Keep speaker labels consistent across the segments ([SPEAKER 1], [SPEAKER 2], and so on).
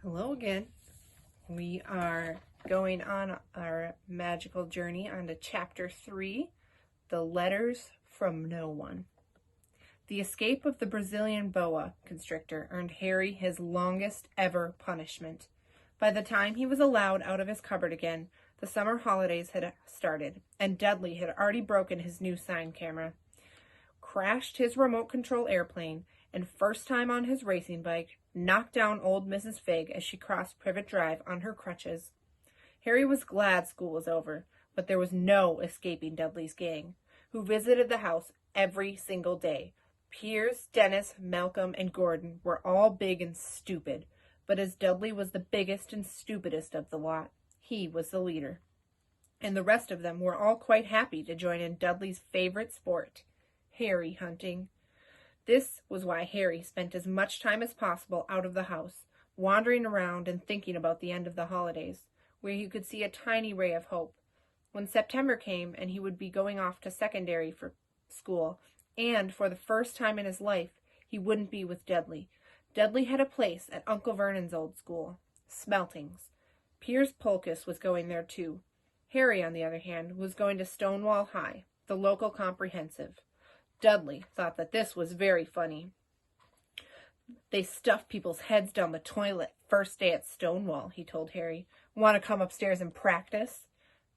[SPEAKER 1] Hello again. We are going on our magical journey onto Chapter 3, The Letters from No One. The escape of the Brazilian boa constrictor earned Harry his longest ever punishment. By the time he was allowed out of his cupboard again, the summer holidays had started, and Dudley had already broken his new sign camera, crashed his remote control airplane, and first time on his racing bike, knocked down old Mrs. Figg as she crossed Privet Drive on her crutches. Harry was glad school was over, but there was no escaping Dudley's gang, who visited the house every single day. Piers, Dennis, Malcolm, and Gordon were all big and stupid, but as Dudley was the biggest and stupidest of the lot, he was the leader. And the rest of them were all quite happy to join in Dudley's favorite sport, Harry hunting. This was why Harry spent as much time as possible out of the house, wandering around and thinking about the end of the holidays, where he could see a tiny ray of hope. When September came and he would be going off to secondary for school, and for the first time in his life, he wouldn't be with Dudley. Dudley had a place at Uncle Vernon's old school, Smeltings. Piers Polkiss was going there too. Harry, on the other hand, was going to Stonewall High, the local comprehensive. Dudley thought that this was very funny. They stuffed people's heads down the toilet first day at Stonewall, he told Harry. Want to come upstairs and practice?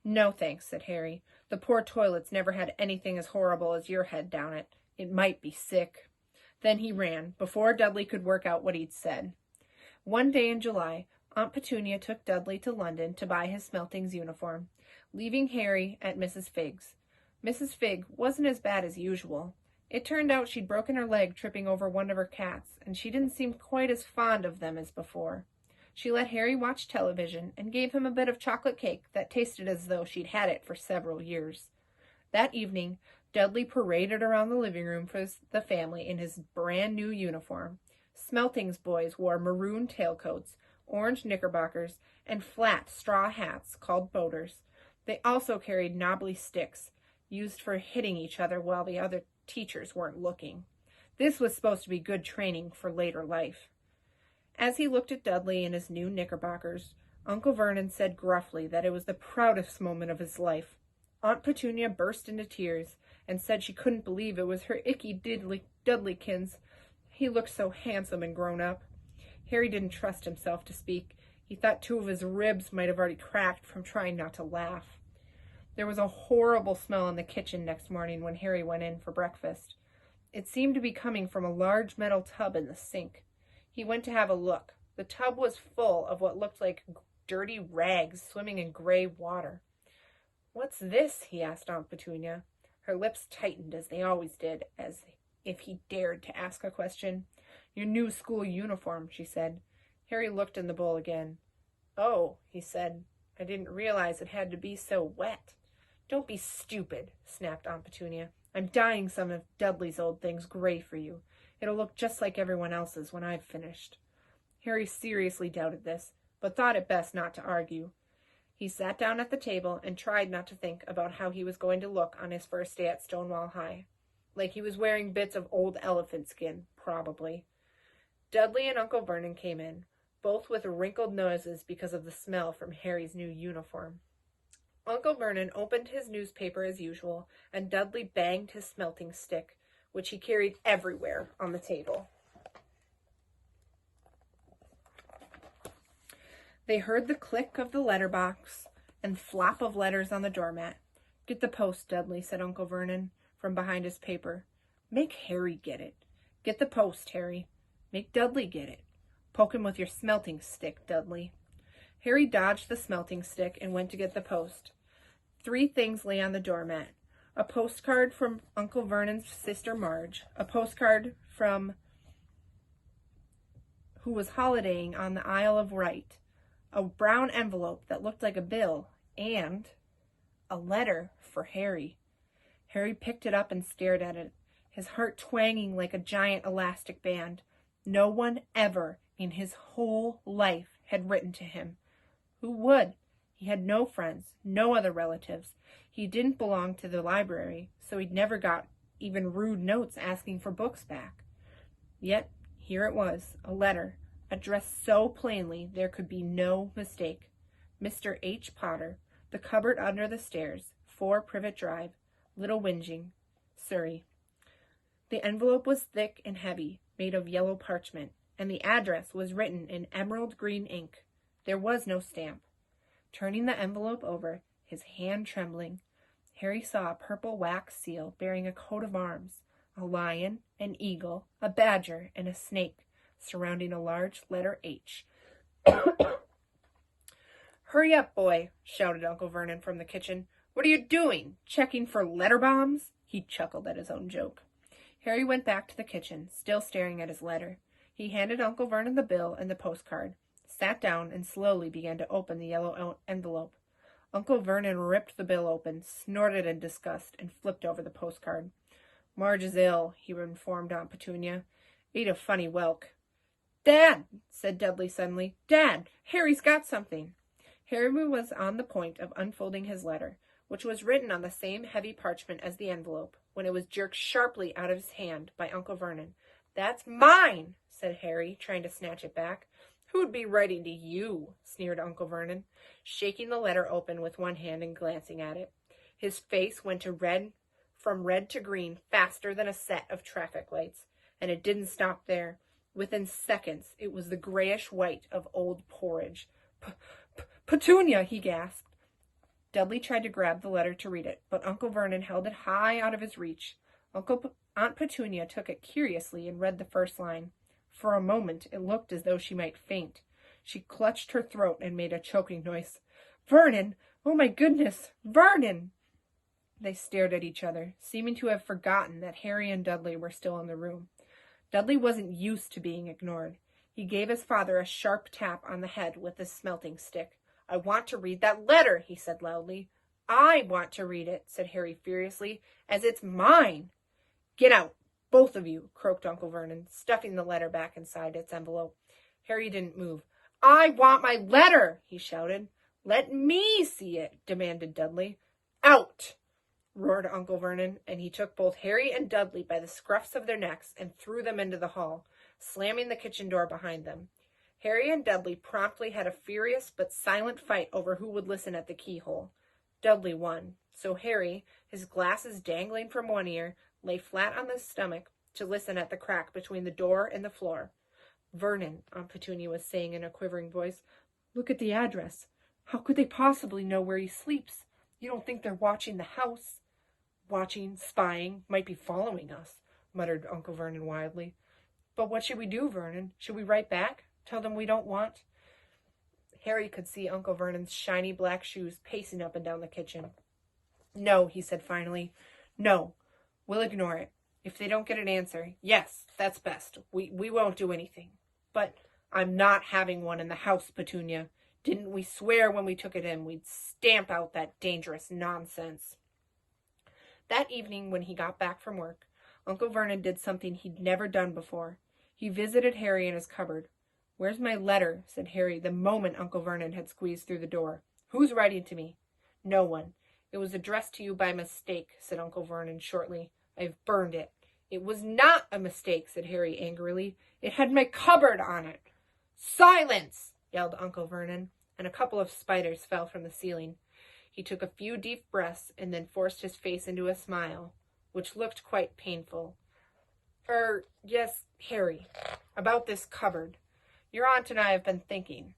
[SPEAKER 1] No, thanks, said Harry. The poor toilets never had anything as horrible as your head down it. It might be sick. Then he ran, before Dudley could work out what he'd said. One day in July, Aunt Petunia took Dudley to London to buy his Smeltings uniform, leaving Harry at Mrs. Figg's. Mrs. Figg wasn't as bad as usual. It turned out she'd broken her leg tripping over one of her cats, and she didn't seem quite as fond of them as before. She let Harry watch television and gave him a bit of chocolate cake that tasted as though she'd had it for several years. That evening, Dudley paraded around the living room for the family in his brand new uniform. Smeltings boys wore maroon tailcoats, orange knickerbockers, and flat straw hats called boaters. They also carried knobbly sticks, used for hitting each other while the other teachers weren't looking. This was supposed to be good training for later life. As he looked at Dudley in his new knickerbockers, Uncle Vernon said gruffly that it was the proudest moment of his life. Aunt Petunia burst into tears and said she couldn't believe it was her icky Dudleykins. He looked so handsome and grown up. Harry didn't trust himself to speak. He thought two of his ribs might have already cracked from trying not to laugh. There was a horrible smell in the kitchen next morning when Harry went in for breakfast. It seemed to be coming from a large metal tub in the sink. He went to have a look. The tub was full of what looked like dirty rags swimming in gray water. "What's this?" he asked Aunt Petunia. Her lips tightened, as they always did, as if he dared to ask a question. "Your new school uniform," she said. Harry looked in the bowl again. "Oh," he said, "I didn't realize it had to be so wet." "Don't be stupid," snapped Aunt Petunia. "I'm dyeing some of Dudley's old things gray for you. It'll look just like everyone else's when I've finished." Harry seriously doubted this, but thought it best not to argue. He sat down at the table and tried not to think about how he was going to look on his first day at Stonewall High. Like he was wearing bits of old elephant skin, probably. Dudley and Uncle Vernon came in, both with wrinkled noses because of the smell from Harry's new uniform. Uncle Vernon opened his newspaper as usual, and Dudley banged his smelting stick, which he carried everywhere, on the table. They heard the click of the letterbox and flop of letters on the doormat. "Get the post, Dudley," said Uncle Vernon from behind his paper. "Make Harry get it. Get the post, Harry. Make Dudley get it. Poke him with your smelting stick, Dudley." Harry dodged the smelting stick and went to get the post. 3 things lay on the doormat. A postcard from Uncle Vernon's sister Marge, a postcard from who was holidaying on the Isle of Wight, a brown envelope that looked like a bill, and a letter for Harry. Harry picked it up and stared at it, his heart twanging like a giant elastic band. No one ever in his whole life had written to him. Who would? He had no friends, no other relatives. He didn't belong to the library, so he'd never got even rude notes asking for books back. Yet here it was, a letter, addressed so plainly there could be no mistake. Mr. H. Potter, The Cupboard Under the Stairs, 4 Privet Drive, Little Whinging, Surrey. The envelope was thick and heavy, made of yellow parchment, and the address was written in emerald green ink. There was no stamp. Turning the envelope over, his hand trembling, Harry saw a purple wax seal bearing a coat of arms, a lion, an eagle, a badger, and a snake, surrounding a large letter H. "Hurry up, boy," shouted Uncle Vernon from the kitchen. "What are you doing? Checking for letter bombs?" He chuckled at his own joke. Harry went back to the kitchen, still staring at his letter. He handed Uncle Vernon the bill and the postcard, sat down, and slowly began to open the yellow envelope. Uncle Vernon ripped the bill open, snorted in disgust, and flipped over the postcard. "Marge is ill," he informed Aunt Petunia. "Ate a funny whelk." "Dad!" said Dudley suddenly. "Dad! Harry's got something!" Harry was on the point of unfolding his letter, which was written on the same heavy parchment as the envelope, when it was jerked sharply out of his hand by Uncle Vernon. "That's mine!" said Harry, trying to snatch it back. "Who'd be writing to you?" sneered Uncle Vernon, shaking the letter open with one hand and glancing at it. His face went from red to green faster than a set of traffic lights, and it didn't stop there. Within seconds, it was the grayish white of old porridge. "Petunia!" he gasped. Dudley tried to grab the letter to read it, but Uncle Vernon held it high out of his reach. Aunt Petunia took it curiously and read the first line. For a moment, it looked as though she might faint. She clutched her throat and made a choking noise. "Vernon! Oh, my goodness! Vernon!" They stared at each other, seeming to have forgotten that Harry and Dudley were still in the room. Dudley wasn't used to being ignored. He gave his father a sharp tap on the head with his smelting stick. "I want to read that letter," he said loudly. "I want to read it," said Harry furiously, "as it's mine." "Get out, both of you," croaked Uncle Vernon, stuffing the letter back inside its envelope. Harry didn't move. "I want my letter," he shouted. "Let me see it," demanded Dudley. "Out!" roared Uncle Vernon, and he took both Harry and Dudley by the scruffs of their necks and threw them into the hall, slamming the kitchen door behind them. Harry and Dudley promptly had a furious but silent fight over who would listen at the keyhole. Dudley won, so Harry, his glasses dangling from one ear, lay flat on his stomach to listen at the crack between the door and the floor. "Vernon," Aunt Petunia was saying in a quivering voice, "look at the address. How could they possibly know where he sleeps? You don't think they're watching the house?" "Watching, spying, might be following us," muttered Uncle Vernon wildly. "But what should we do, Vernon? Should we write back? Tell them we don't want—" Harry could see Uncle Vernon's shiny black shoes pacing up and down the kitchen. "No," he said finally. "No. We'll ignore it. If they don't get an answer, yes, that's best. We won't do anything. But I'm not having one in the house, Petunia. Didn't we swear when we took it in we'd stamp out that dangerous nonsense?" That evening, when he got back from work, Uncle Vernon did something he'd never done before. He visited Harry in his cupboard. "Where's my letter?" said Harry the moment Uncle Vernon had squeezed through the door. "Who's writing to me?" "No one. It was addressed to you by mistake," said Uncle Vernon shortly. "I've burned it." "It was not a mistake," said Harry angrily. "It had my cupboard on it." "Silence!" yelled Uncle Vernon, and a couple of spiders fell from the ceiling. He took a few deep breaths and then forced his face into a smile, which looked quite painful. Yes, Harry, about this cupboard. Your aunt and I have been thinking.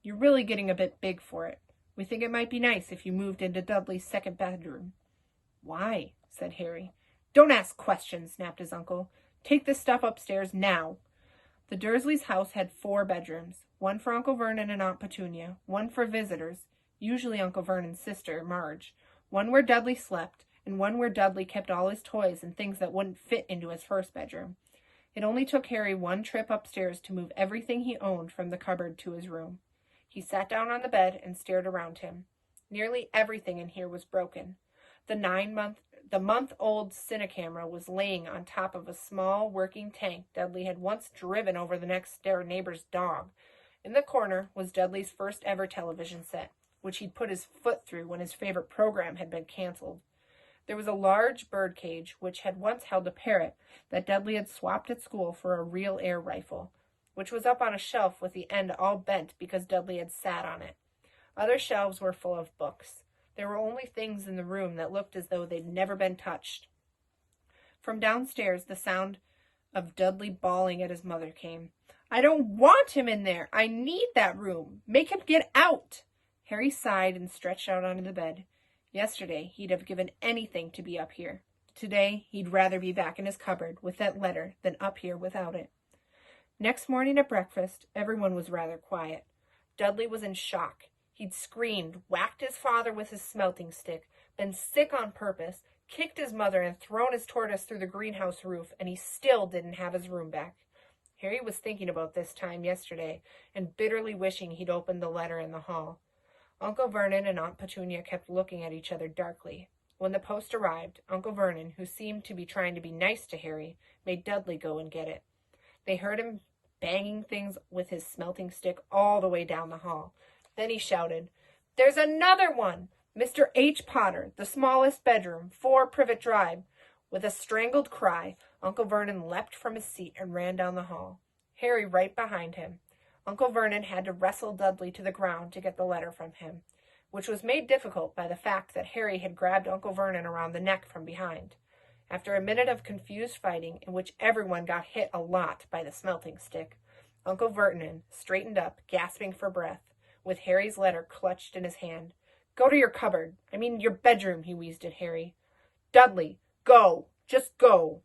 [SPEAKER 1] You're really getting a bit big for it. We think it might be nice if you moved into Dudley's second bedroom." "Why?" said Harry. "Don't ask questions," snapped his uncle. "Take this stuff upstairs now." The Dursleys' house had 4 bedrooms, one for Uncle Vernon and Aunt Petunia, one for visitors, usually Uncle Vernon's sister, Marge, one where Dudley slept, and one where Dudley kept all his toys and things that wouldn't fit into his first bedroom. It only took Harry one trip upstairs to move everything he owned from the cupboard to his room. He sat down on the bed and stared around him. Nearly everything in here was broken. The month-old cinecamera was laying on top of a small working tank Dudley had once driven over the next-door neighbor's dog. In the corner was Dudley's first ever television set, which he'd put his foot through when his favorite program had been canceled. There was a large bird cage, which had once held a parrot that Dudley had swapped at school for a real air rifle. which was up on a shelf with the end all bent because Dudley had sat on it. Other shelves were full of books. There were only things in the room that looked as though they'd never been touched. From downstairs, the sound of Dudley bawling at his mother came. "I don't want him in there. I need that room. Make him get out." Harry sighed and stretched out onto the bed. Yesterday, he'd have given anything to be up here. Today, he'd rather be back in his cupboard with that letter than up here without it. Next morning at breakfast, everyone was rather quiet. Dudley was in shock. He'd screamed, whacked his father with his smelting stick, been sick on purpose, kicked his mother, and thrown his tortoise through the greenhouse roof, and he still didn't have his room back. Harry was thinking about this time yesterday and bitterly wishing he'd opened the letter in the hall. Uncle Vernon and Aunt Petunia kept looking at each other darkly. When the post arrived, Uncle Vernon, who seemed to be trying to be nice to Harry, made Dudley go and get it. They heard him banging things with his smelting stick all the way down the hall. Then he shouted, "There's another one! Mr. H. Potter, the smallest bedroom, 4 Privet Drive." With a strangled cry, Uncle Vernon leapt from his seat and ran down the hall, Harry right behind him. Uncle Vernon had to wrestle Dudley to the ground to get the letter from him, which was made difficult by the fact that Harry had grabbed Uncle Vernon around the neck from behind. After a minute of confused fighting, in which everyone got hit a lot by the smelting stick, Uncle Vernon straightened up, gasping for breath, with Harry's letter clutched in his hand. "Go to your cupboard. I mean your bedroom," he wheezed at Harry. "Dudley, go. Just go."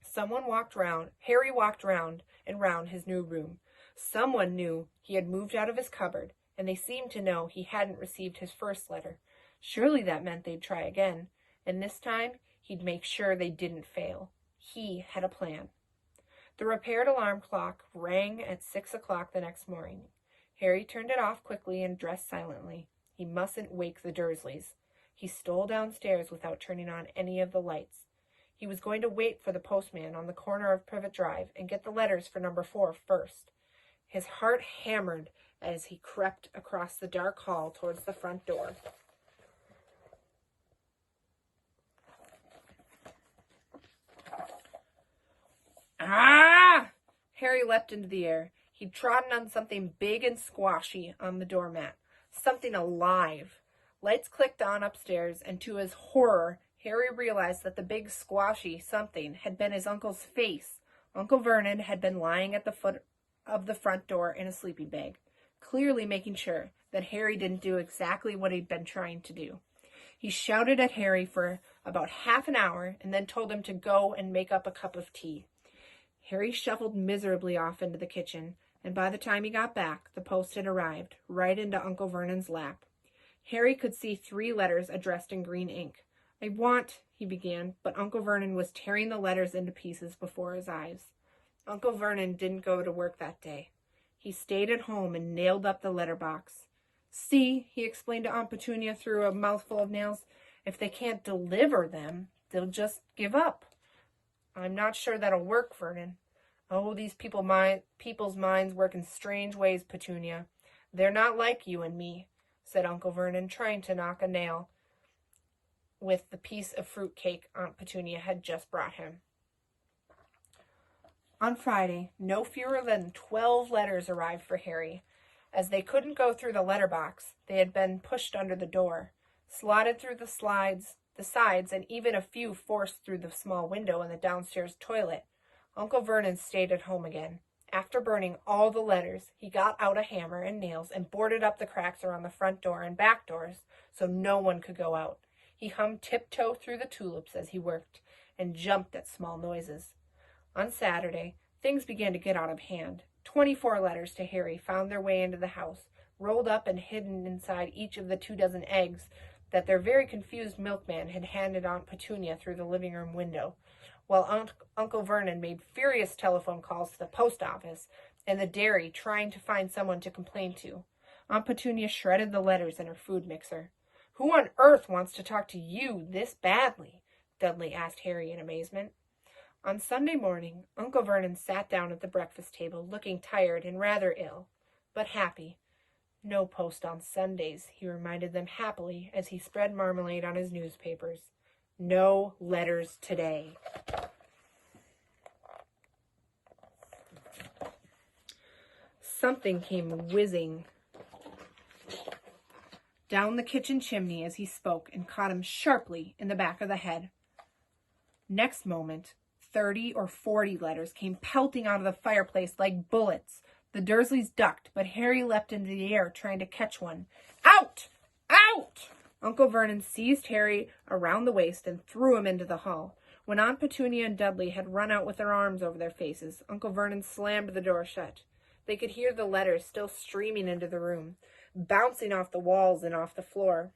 [SPEAKER 1] Harry walked round and round his new room. Someone knew he had moved out of his cupboard, and they seemed to know he hadn't received his first letter. Surely that meant they'd try again, and this time he'd make sure they didn't fail. He had a plan. The repaired alarm clock rang at 6 o'clock the next morning. Harry turned it off quickly and dressed silently. He mustn't wake the Dursleys. He stole downstairs without turning on any of the lights. He was going to wait for the postman on the corner of Privet Drive and get the letters for number 4 first. His heart hammered as he crept across the dark hall towards the front door. Ah! Harry leapt into the air. He'd trodden on something big and squashy on the doormat. Something alive. Lights clicked on upstairs, and to his horror, Harry realized that the big squashy something had been his uncle's face. Uncle Vernon had been lying at the foot of the front door in a sleeping bag, clearly making sure that Harry didn't do exactly what he'd been trying to do. He shouted at Harry for about half an hour and then told him to go and make up a cup of tea. Harry shuffled miserably off into the kitchen, and by the time he got back, the post had arrived, right into Uncle Vernon's lap. Harry could see 3 letters addressed in green ink. "I want," he began, but Uncle Vernon was tearing the letters into pieces before his eyes. Uncle Vernon didn't go to work that day. He stayed at home and nailed up the letterbox. "See," he explained to Aunt Petunia through a mouthful of nails, "if they can't deliver them, they'll just give up." "I'm not sure that'll work, Vernon." "Oh, these people's minds work in strange ways, Petunia. They're not like you and me," said Uncle Vernon, trying to knock a nail with the piece of fruit cake Aunt Petunia had just brought him. On Friday, no fewer than 12 letters arrived for Harry. As they couldn't go through the letterbox, they had been pushed under the door, slotted through the sides, and even a few forced through the small window in the downstairs toilet. Uncle Vernon stayed at home again. After burning all the letters, he got out a hammer and nails and boarded up the cracks around the front door and back doors so no one could go out. He hummed tiptoe through the tulips as he worked and jumped at small noises. On Saturday, things began to get out of hand. 24 letters to Harry found their way into the house, rolled up and hidden inside each of the 24 eggs that their very confused milkman had handed Aunt Petunia through the living room window, while Uncle Vernon made furious telephone calls to the post office and the dairy, trying to find someone to complain to. Aunt Petunia shredded the letters in her food mixer. "Who on earth wants to talk to you this badly?" Dudley asked Harry in amazement. On Sunday morning, Uncle Vernon sat down at the breakfast table, looking tired and rather ill, but happy. "No post on Sundays," he reminded them happily as he spread marmalade on his newspapers. "No letters today." Something came whizzing down the kitchen chimney as he spoke and caught him sharply in the back of the head. Next moment, 30 or 40 letters came pelting out of the fireplace like bullets. The Dursleys ducked, but Harry leapt into the air trying to catch one. Out! Out! Uncle Vernon seized Harry around the waist and threw him into the hall. When Aunt Petunia and Dudley had run out with their arms over their faces, Uncle Vernon slammed the door shut. They could hear the letters still streaming into the room, bouncing off the walls and off the floor.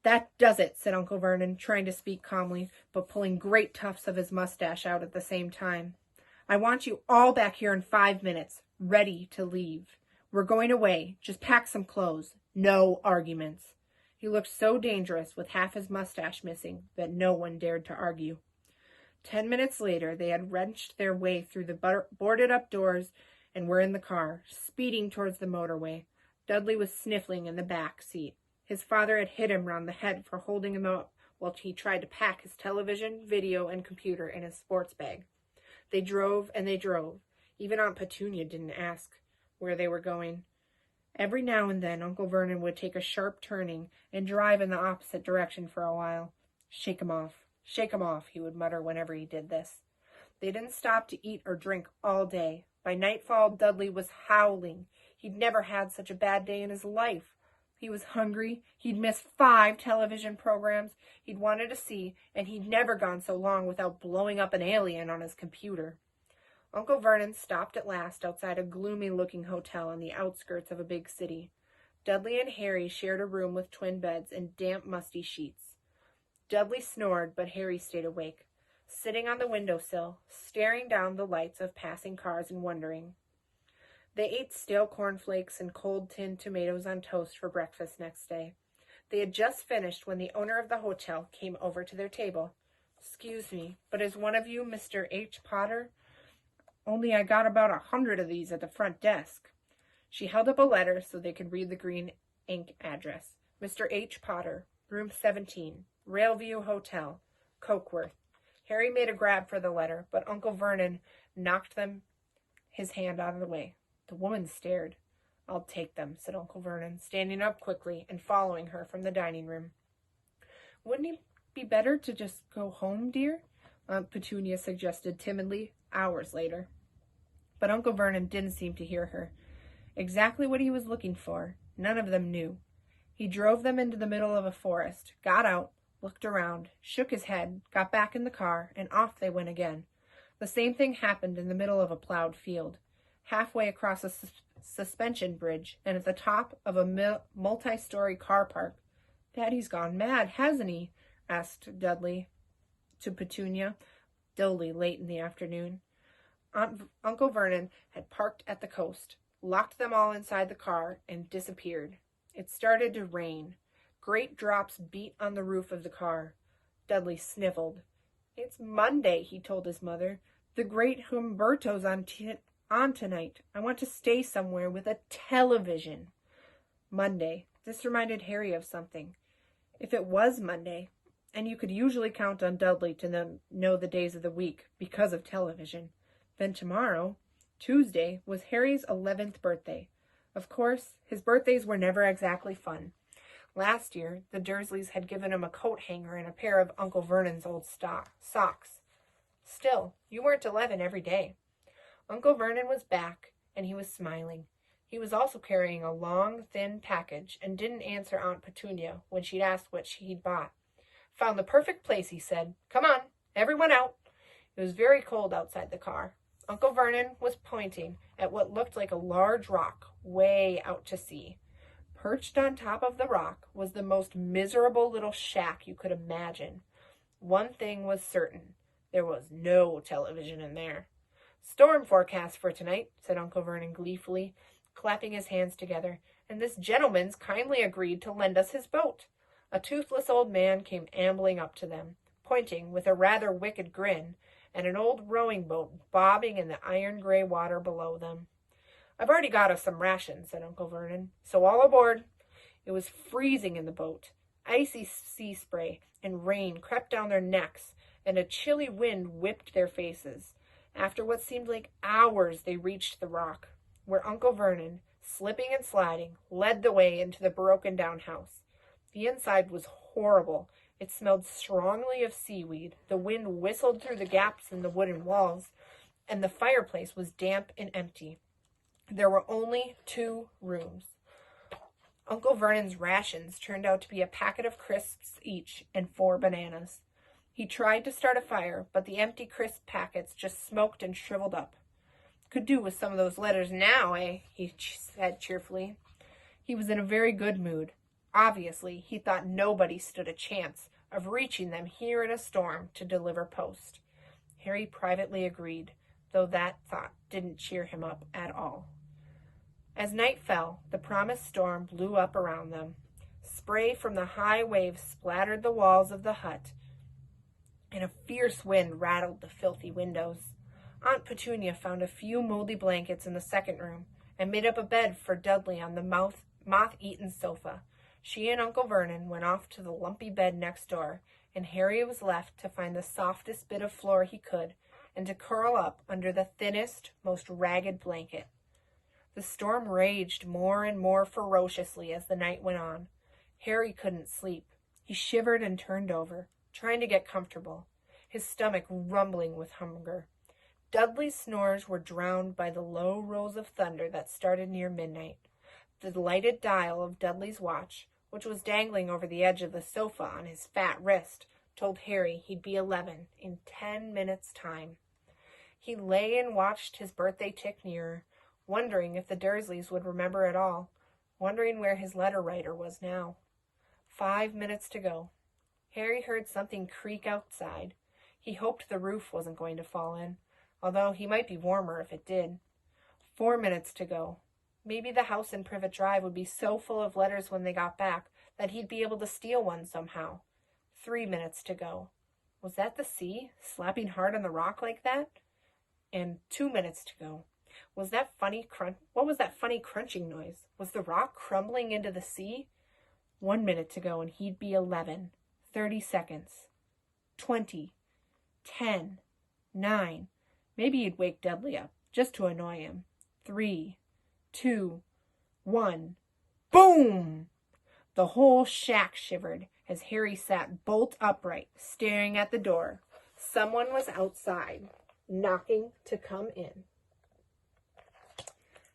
[SPEAKER 1] That does it, said Uncle Vernon, trying to speak calmly, but pulling great tufts of his mustache out at the same time. I want you all back here in 5 minutes, ready to leave. We're going away. Just pack some clothes. No arguments. He looked so dangerous with half his mustache missing that no one dared to argue. 10 minutes later, they had wrenched their way through the boarded-up doors and were in the car, speeding towards the motorway. Dudley was sniffling in the back seat. His father had hit him round the head for holding him up while he tried to pack his television, video, and computer in his sports bag. They drove and they drove. Even Aunt Petunia didn't ask where they were going. Every now and then, Uncle Vernon would take a sharp turning and drive in the opposite direction for a while. Shake 'em off, he would mutter whenever he did this. They didn't stop to eat or drink all day. By nightfall, Dudley was howling. He'd never had such a bad day in his life. He was hungry. He'd missed 5 television programs he'd wanted to see, and he'd never gone so long without blowing up an alien on his computer. Uncle Vernon stopped at last outside a gloomy-looking hotel on the outskirts of a big city. Dudley and Harry shared a room with twin beds and damp, musty sheets. Dudley snored, but Harry stayed awake, sitting on the windowsill, staring down the lights of passing cars and wondering. They ate stale cornflakes and cold tinned tomatoes on toast for breakfast next day. They had just finished when the owner of the hotel came over to their table. "Excuse me, but is one of you Mr. H. Potter? Only I got about 100 of these at the front desk." She held up a letter so they could read the green ink address. Mr. H. Potter, room 17, Railview Hotel, Cokeworth. Harry made a grab for the letter, but Uncle Vernon knocked his hand out of the way. The woman stared. "I'll take them," said Uncle Vernon, standing up quickly and following her from the dining room. "Wouldn't it be better to just go home, dear?" Aunt Petunia suggested timidly, hours later. But Uncle Vernon didn't seem to hear her. Exactly what he was looking for, none of them knew. He drove them into the middle of a forest, got out, looked around, shook his head, got back in the car, and off they went again. The same thing happened in the middle of a plowed field. Halfway across a suspension bridge and at the top of a multi-story car park. "Daddy's gone mad, hasn't he?" asked Dudley to Petunia, dully late in the afternoon. Uncle Vernon had parked at the coast, locked them all inside the car, and disappeared. It started to rain. Great drops beat on the roof of the car. Dudley sniffled. "It's Monday," he told his mother. "The great Humberto's on tonight. I want to stay somewhere with a television." Monday. This reminded Harry of something. If it was Monday, and you could usually count on Dudley to know the days of the week because of television, then tomorrow, Tuesday, was Harry's 11th birthday. Of course, his birthdays were never exactly fun. Last year, the Dursleys had given him a coat hanger and a pair of Uncle Vernon's old socks. Still, you weren't 11 every day. Uncle Vernon was back, and he was smiling. He was also carrying a long, thin package and didn't answer Aunt Petunia when she'd asked what he'd bought. "Found the perfect place," he said. "Come on, everyone out." It was very cold outside the car. Uncle Vernon was pointing at what looked like a large rock way out to sea. Perched on top of the rock was the most miserable little shack you could imagine. One thing was certain. There was no television in there. "Storm forecast for tonight," said Uncle Vernon gleefully, clapping his hands together, "and this gentleman's kindly agreed to lend us his boat." A toothless old man came ambling up to them, pointing with a rather wicked grin at an old rowing boat bobbing in the iron-gray water below them. "I've already got us some rations," said Uncle Vernon, "so all aboard." It was freezing in the boat. Icy sea spray and rain crept down their necks, and a chilly wind whipped their faces. After what seemed like hours, they reached the rock, where Uncle Vernon, slipping and sliding, led the way into the broken-down house. The inside was horrible. It smelled strongly of seaweed. The wind whistled through the gaps in the wooden walls, and the fireplace was damp and empty. There were only 2 rooms. Uncle Vernon's rations turned out to be a packet of crisps each and 4 bananas. He tried to start a fire, but the empty crisp packets just smoked and shriveled up. Could do with some of those letters now, eh? He said cheerfully. He was in a very good mood. Obviously, he thought nobody stood a chance of reaching them here in a storm to deliver post. Harry privately agreed, though that thought didn't cheer him up at all. As night fell, the promised storm blew up around them. Spray from the high waves splattered the walls of the hut, and a fierce wind rattled the filthy windows. Aunt Petunia found a few moldy blankets in the second room and made up a bed for Dudley on the moth-eaten sofa. She and Uncle Vernon went off to the lumpy bed next door, and Harry was left to find the softest bit of floor he could and to curl up under the thinnest, most ragged blanket. The storm raged more and more ferociously as the night went on. Harry couldn't sleep. He shivered and turned over, trying to get comfortable, his stomach rumbling with hunger. Dudley's snores were drowned by the low rolls of thunder that started near midnight. The lighted dial of Dudley's watch, which was dangling over the edge of the sofa on his fat wrist, told Harry he'd be 11 in 10 minutes' time. He lay and watched his birthday tick nearer, wondering if the Dursleys would remember at all, wondering where his letter writer was now. 5 minutes to go. Harry heard something creak outside. He hoped the roof wasn't going to fall in, although he might be warmer if it did. 4 minutes to go. Maybe the house in Privet Drive would be so full of letters when they got back that he'd be able to steal one somehow. 3 minutes to go. Was that the sea, slapping hard on the rock like that? And 2 minutes to go. What was that funny crunching noise? Was the rock crumbling into the sea? 1 minute to go and he'd be 11. 30 seconds. 20. 10. 9. Maybe he'd wake Dudley up, just to annoy him. 3, 2, 1. Boom! The whole shack shivered as Harry sat bolt upright, staring at the door. Someone was outside, knocking to come in.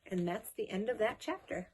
[SPEAKER 1] And that's the end of that chapter.